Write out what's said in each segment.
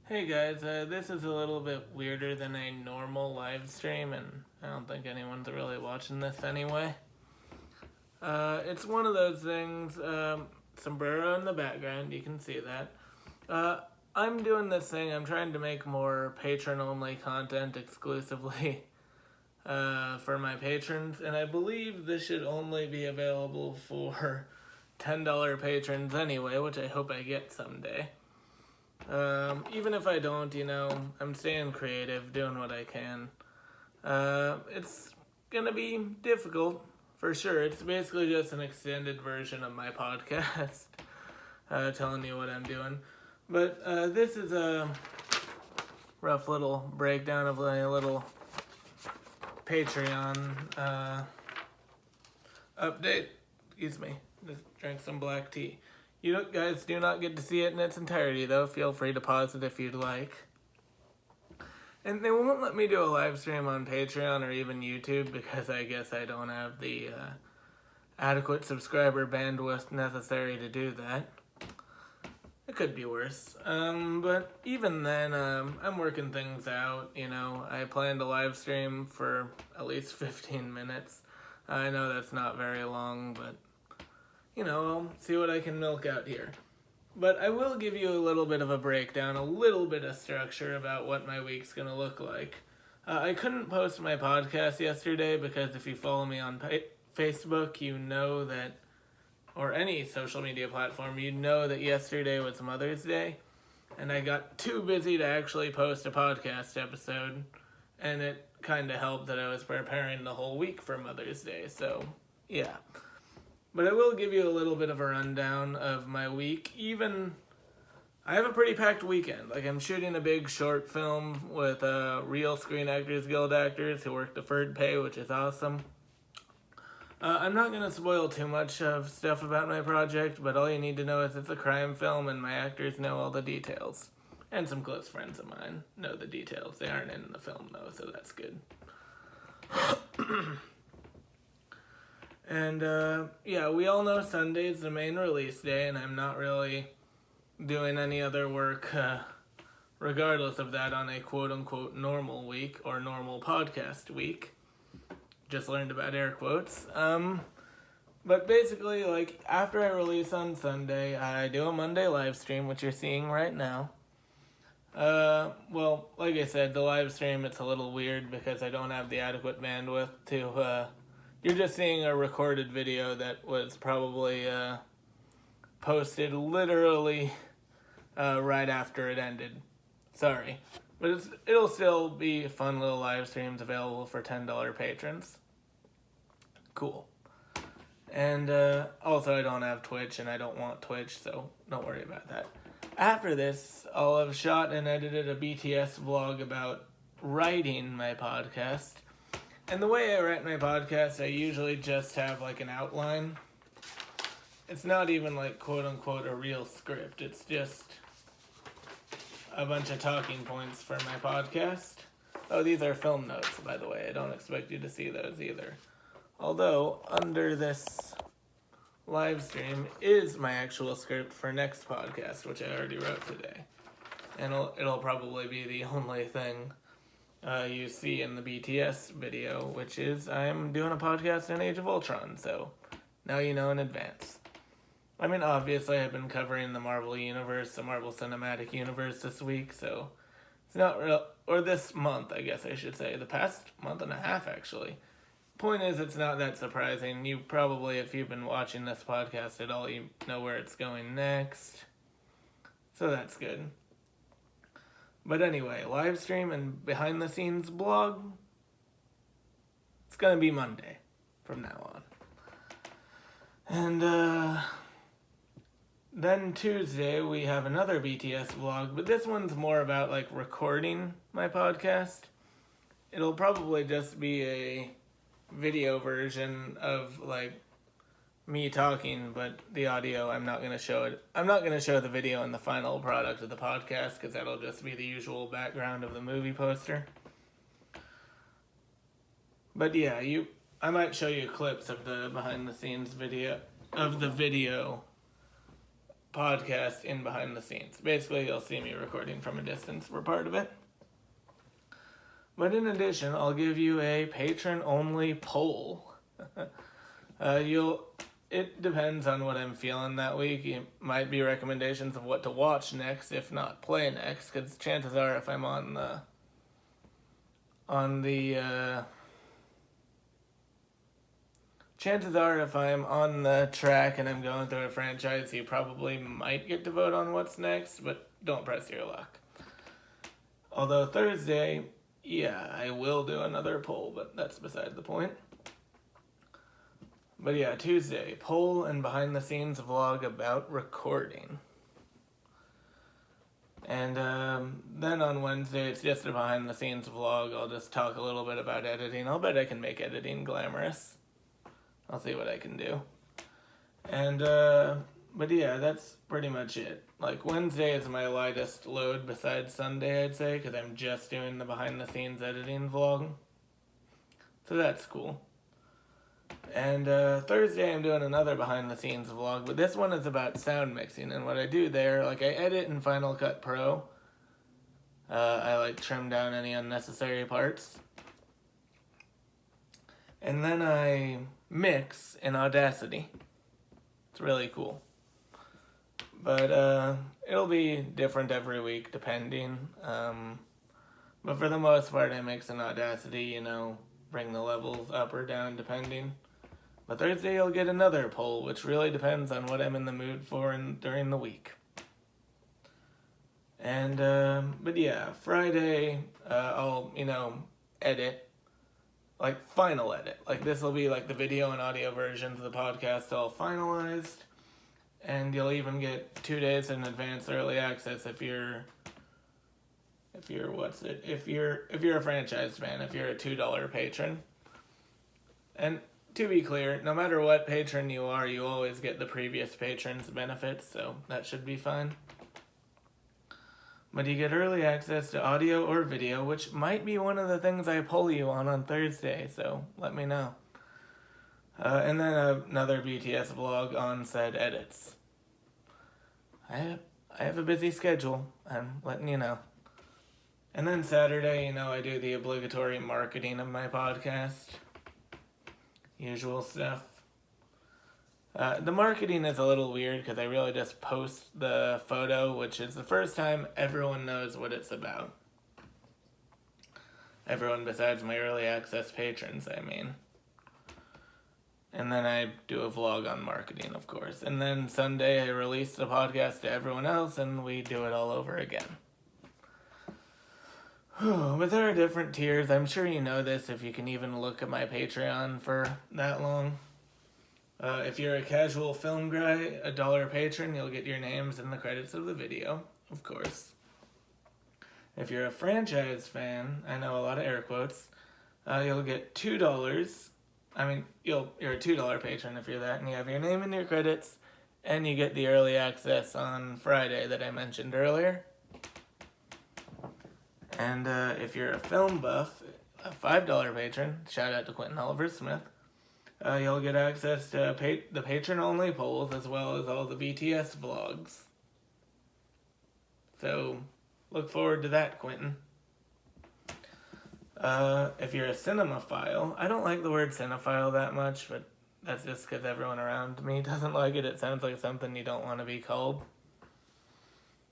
Hey guys, this is a little bit weirder than a normal live stream, and I don't think anyone's really watching this anyway. It's one of those things, sombrero in the background, you can see that. I'm doing this thing, I'm trying to make more patron-only content exclusively for my patrons, and I believe this should only be available for $10 patrons anyway, which I hope I get someday. Even if I don't, I'm staying creative, doing what I can. It's gonna be difficult, for sure. It's basically just an extended version of my podcast, telling you what I'm doing. But this is a rough little breakdown of my little Patreon update. Excuse me, just drank some black tea. You guys do not get to see it in its entirety, though. Feel free to pause it if you'd like. And they won't let me do a live stream on Patreon or even YouTube because I guess I don't have the adequate subscriber bandwidth necessary to do that. It could be worse. But even then, I'm working things out, I plan to live stream for at least 15 minutes. I know that's not very long, but I'll see what I can milk out here. But I will give you a little bit of a breakdown, a little bit of structure about what my week's going to look like. I couldn't post my podcast yesterday because if you follow me on Facebook, you know that, or any social media platform, you know that yesterday was Mother's Day. And I got too busy to actually post a podcast episode. And it kind of helped that I was preparing the whole week for Mother's Day. So, yeah. But I will give you a little bit of a rundown of my week. I have a pretty packed weekend. Like, I'm shooting a big short film with real Screen Actors Guild actors who work deferred pay, which is awesome. I'm not going to spoil too much of stuff about my project, but all you need to know is it's a crime film and my actors know all the details. And some close friends of mine know the details. They aren't in the film, though, so that's good. And, we all know Sunday's the main release day, and I'm not really doing any other work, regardless of that, on a quote-unquote normal week, or normal podcast week. Just learned about air quotes. But basically, after I release on Sunday, I do a Monday live stream, which you're seeing right now. Like I said, the live stream, it's a little weird because I don't have the adequate bandwidth to, you're just seeing a recorded video that was probably posted literally right after it ended. Sorry. But it'll still be fun little live streams available for $10 patrons. Cool. And also I don't have Twitch and I don't want Twitch, so don't worry about that. After this, I'll have shot and edited a BTS vlog about writing my podcast. And the way I write my podcast, I usually just have an outline. It's not even quote unquote a real script. It's just a bunch of talking points for my podcast. Oh, these are film notes, by the way. I don't expect you to see those either. Although, under this live stream is my actual script for next podcast, which I already wrote today. And it'll probably be the only thing you see in the BTS video, which is I'm doing a podcast in Age of Ultron, so now you know in advance. I mean, obviously I've been covering the Marvel Universe, the Marvel Cinematic Universe this week, so it's not real, or this month, I guess I should say, the past month and a half, actually. Point is, it's not that surprising. You probably, if you've been watching this podcast at all, you know where it's going next. So that's good. But anyway, live stream and behind the scenes blog, it's going to be Monday from now on. And then Tuesday we have another BTS vlog, but this one's more about recording my podcast. It'll probably just be a video version of me talking, but the audio, I'm not going to show it. I'm not going to show the video in the final product of the podcast because that'll just be the usual background of the movie poster. But yeah, I might show you clips of the behind the scenes video, of the video podcast in behind the scenes. Basically, you'll see me recording from a distance for part of it. But in addition, I'll give you a patron-only poll. It depends on what I'm feeling that week. It might be recommendations of what to watch next, if not play next, because chances are if I'm on the track and I'm going through a franchise, you probably might get to vote on what's next, but don't press your luck. Although Thursday, yeah, I will do another poll, but that's beside the point. But yeah, Tuesday, poll and behind the scenes vlog about recording. And then on Wednesday, it's just a behind the scenes vlog. I'll just talk a little bit about editing. I'll bet I can make editing glamorous. I'll see what I can do. And, but yeah, that's pretty much it. Like, Wednesday is my lightest load besides Sunday, I'd say, because I'm just doing the behind the scenes editing vlog. So that's cool. And Thursday I'm doing another behind the scenes vlog, but this one is about sound mixing, and what I do there, like I edit in Final Cut Pro. I like trim down any unnecessary parts. And then I mix in Audacity. It's really cool. But it'll be different every week depending. But for the most part I mix in Audacity, bring the levels up or down depending. But Thursday you'll get another poll, which really depends on what I'm in the mood for during the week. And, but yeah, Friday, I'll, edit, like final edit. Like this will be like the video and audio versions of the podcast all finalized. And you'll even get 2 days in advance early access if you're a franchise fan, if you're a $2 patron. And to be clear, no matter what patron you are, you always get the previous patron's benefits, so that should be fine. But you get early access to audio or video, which might be one of the things I poll you on Thursday, so let me know. And then another BTS vlog on said edits. I have a busy schedule, I'm letting you know. And then Saturday, I do the obligatory marketing of my podcast. Usual stuff. The marketing is a little weird because I really just post the photo, which is the first time everyone knows what it's about. Everyone besides my early access patrons, I mean. And then I do a vlog on marketing, of course. And then Sunday I release the podcast to everyone else and we do it all over again. But there are different tiers. I'm sure you know this if you can even look at my Patreon for that long. If you're a casual film guy, $1 patron, you'll get your names in the credits of the video, of course. If you're a franchise fan, I know a lot of air quotes, you'll get $2. You're a $2 patron if you're that, and you have your name in your credits, and you get the early access on Friday that I mentioned earlier. And if you're a film buff, a $5 patron, shout out to Quentin Oliver Smith, you'll get access to the patron-only polls as well as all the BTS vlogs. So, look forward to that, Quentin. If you're a cinemaphile, I don't like the word cinephile that much, but that's just because everyone around me doesn't like it. It sounds like something you don't want to be called.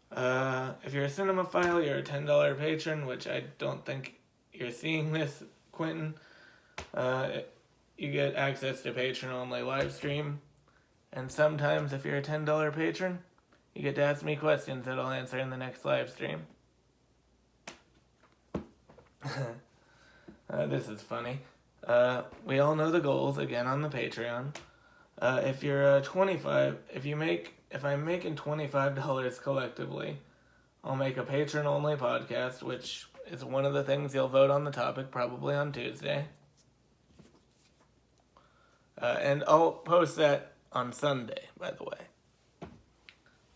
If you're a cinemaphile, you're a $10 patron, which I don't think you're seeing this, Quentin. You get access to patron-only Livestream. And sometimes, if you're a $10 patron, you get to ask me questions that I'll answer in the next Livestream. This is funny. We all know the goals, again, on the Patreon. If you're if I'm making $25 collectively, I'll make a patron-only podcast, which is one of the things you'll vote on the topic probably on Tuesday. And I'll post that on Sunday, by the way.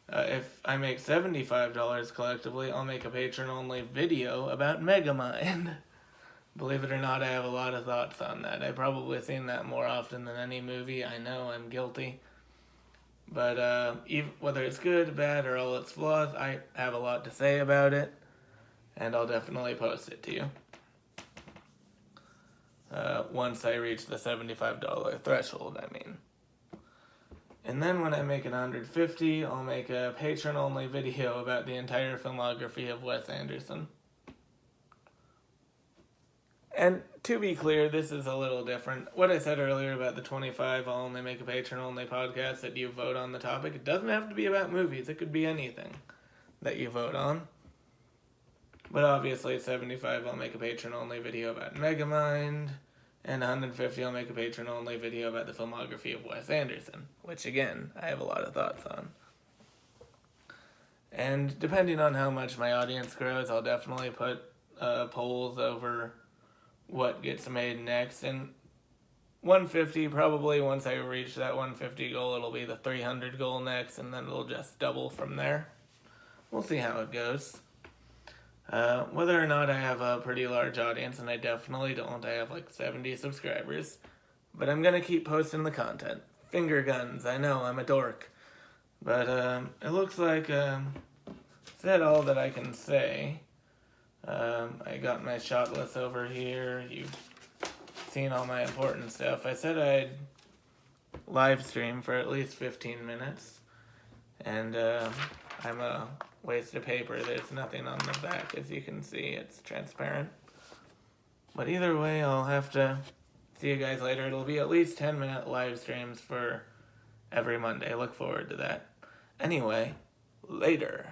If I make $75 collectively, I'll make a patron-only video about Megamind. Believe it or not, I have a lot of thoughts on that. I've probably seen that more often than any movie. I know, I'm guilty. But whether it's good, bad, or all its flaws, I have a lot to say about it, and I'll definitely post it to you. Once I reach the $75 threshold, I mean. And then when I make it 150, I'll make a patron-only video about the entire filmography of Wes Anderson. And to be clear, this is a little different. What I said earlier about the 25, I'll only make a patron-only podcast that you vote on the topic. It doesn't have to be about movies. It could be anything that you vote on. But obviously, 75, I'll make a patron-only video about Megamind. And 150, I'll make a patron-only video about the filmography of Wes Anderson. Which, again, I have a lot of thoughts on. And depending on how much my audience grows, I'll definitely put polls over what gets made next. And 150, probably once I reach that 150 goal, it'll be the 300 goal next, and then it'll just double from there. We'll see how it goes. Whether or not I have a pretty large audience, and I definitely don't, I have like 70 subscribers, but I'm gonna keep posting the content. Finger guns, I know, I'm a dork. But it looks like said all that I can say. I got my shot list over here. You've seen all my important stuff. I said I'd live stream for at least 15 minutes. And I'm a waste of paper. There's nothing on the back, as you can see. It's transparent. But either way, I'll have to see you guys later. It'll be at least 10-minute live streams for every Monday. Look forward to that. Anyway, later.